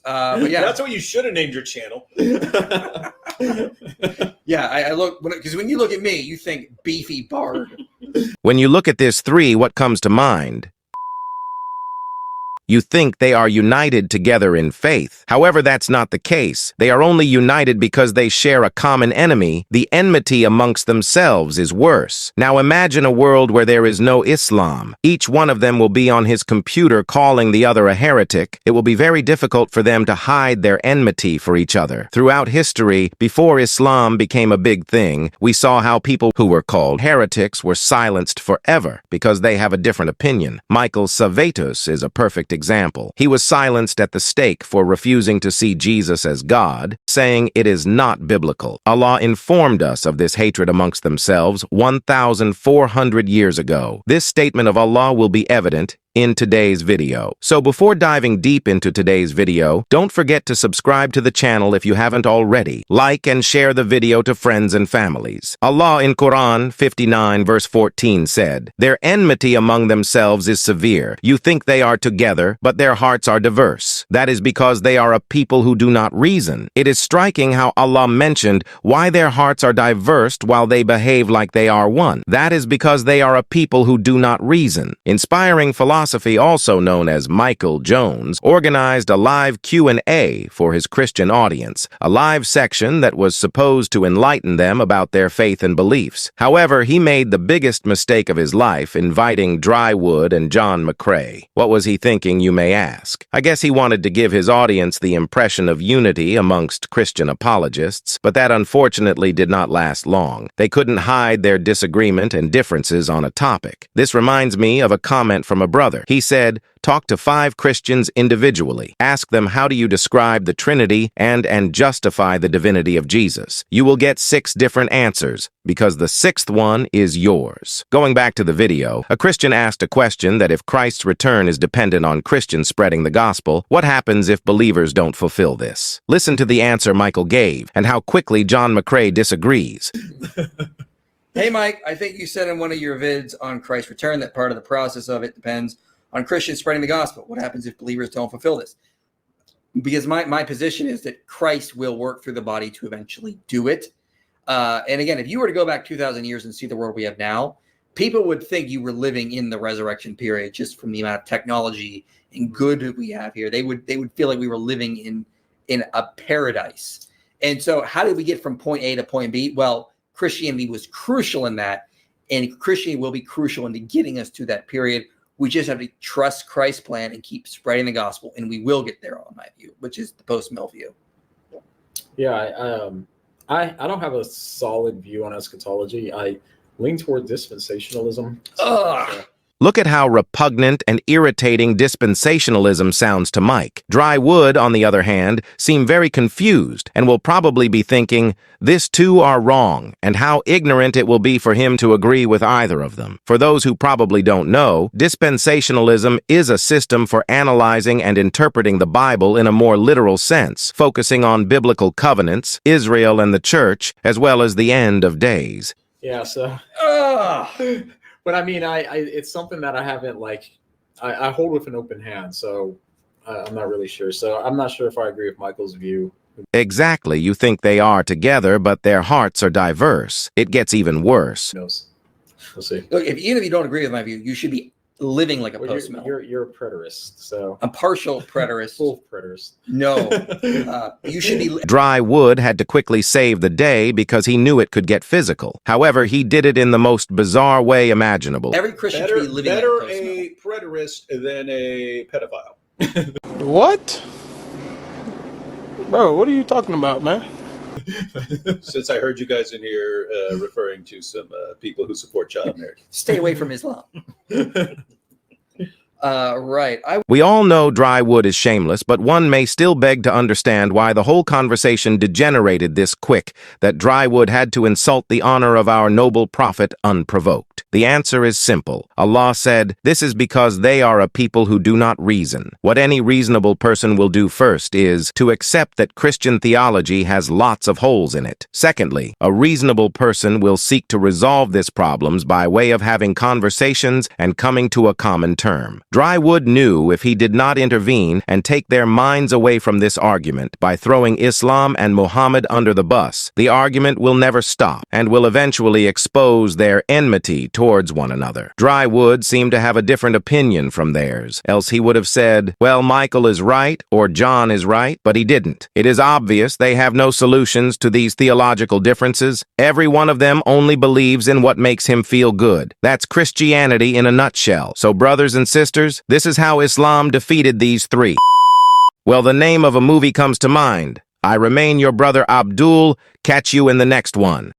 But yeah, that's what you should have named your channel. Yeah, I look, because when you look at me, you think beefy bard. When you look at this three, what comes to mind? You think they are united together in faith. However, that's not the case. They are only united because they share a common enemy. The enmity amongst themselves is worse. Now imagine a world where there is no Islam. Each one of them will be on his computer calling the other a heretic. It will be very difficult for them to hide their enmity for each other. Throughout history, before Islam became a big thing, we saw how people who were called heretics were silenced forever because they have a different opinion. Michael Servetus is a perfect example. He was silenced at the stake for refusing to see Jesus as God, saying it is not biblical. Allah informed us of this hatred amongst themselves 1,400 years ago. This statement of Allah will be evident in today's video. So before diving deep into today's video, don't forget to subscribe to the channel if you haven't already. Like and share the video to friends and families. Allah in Quran 59 verse 14 said, "Their enmity among themselves is severe. You think they are together, but their hearts are diverse. That is because they are a people who do not reason." It is striking how Allah mentioned why their hearts are diverse while they behave like they are one. That is because they are a people who do not reason. Inspiring philosophy, also known as Michael Jones, organized a live Q&A for his Christian audience, a live section that was supposed to enlighten them about their faith and beliefs. However, he made the biggest mistake of his life, inviting Drywood and John McCrae. What was he thinking, you may ask? I guess he wanted to give his audience the impression of unity amongst Christian apologists, but that unfortunately did not last long. They couldn't hide their disagreement and differences on a topic. This reminds me of a comment from a brother. He said, "Talk to 5 Christians individually. Ask them how do you describe the Trinity and justify the divinity of Jesus. You will get 6 different answers, because the 6th one is yours." Going back to the video, a Christian asked a question that if Christ's return is dependent on Christians spreading the gospel, what happens if believers don't fulfill this? Listen to the answer Michael gave and how quickly John McCrae disagrees. Hey, Mike, I think you said in one of your vids on Christ's return that part of the process of it depends on Christians spreading the gospel. What happens if believers don't fulfill this? Because my position is that Christ will work through the body to eventually do it. And again, if you were to go back 2,000 years and see the world we have now, people would think you were living in the resurrection period just from the amount of technology and good that we have here. They would feel like we were living in a paradise. And so how did we get from point A to point B? Well, Christianity was crucial in that, and Christianity will be crucial into getting us to that period. We just have to trust Christ's plan and keep spreading the gospel, and we will get there, on my view, which is the post-mill view. Yeah, I don't have a solid view on eschatology. I lean toward dispensationalism. Look at how repugnant and irritating dispensationalism sounds to Mike. Drywood, on the other hand, seem very confused and will probably be thinking, this too are wrong, and how ignorant it will be for him to agree with either of them. For those who probably don't know, dispensationalism is a system for analyzing and interpreting the Bible in a more literal sense, focusing on biblical covenants, Israel and the church, as well as the end of days. Yeah, so... But I mean, it's something that I haven't I hold with an open hand, so I'm not really sure. So I'm not sure if I agree with Michael's view. Exactly. You think they are together, but their hearts are diverse. It gets even worse. We'll see. Look, even if you don't agree with my view, you should be living like a post-mill. You're a preterist, so a partial preterist. Full preterist. No, you should be. Drywood had to quickly save the day because he knew it could get physical. However, he did it in the most bizarre way imaginable. Every Christian should be living like a post-mill. A preterist than a pedophile. What? Bro, what are you talking about, man? Since I heard you guys in here referring to some people who support child marriage. Stay away from Islam. Right. We all know Drywood is shameless, but one may still beg to understand why the whole conversation degenerated this quick, that Drywood had to insult the honor of our noble prophet unprovoked. The answer is simple. Allah said, "This is because they are a people who do not reason." What any reasonable person will do first is to accept that Christian theology has lots of holes in it. Secondly, a reasonable person will seek to resolve these problems by way of having conversations and coming to a common term. Drywood knew if he did not intervene and take their minds away from this argument by throwing Islam and Muhammad under the bus, the argument will never stop and will eventually expose their enmity towards one another. Drywood seemed to have a different opinion from theirs, else he would have said, well, Michael is right or John is right, but he didn't. It is obvious they have no solutions to these theological differences. Every one of them only believes in what makes him feel good. That's Christianity in a nutshell. So brothers and sisters, this is how Islam defeated these three. Well, the name of a movie comes to mind. I remain your brother Abdul. Catch you in the next one.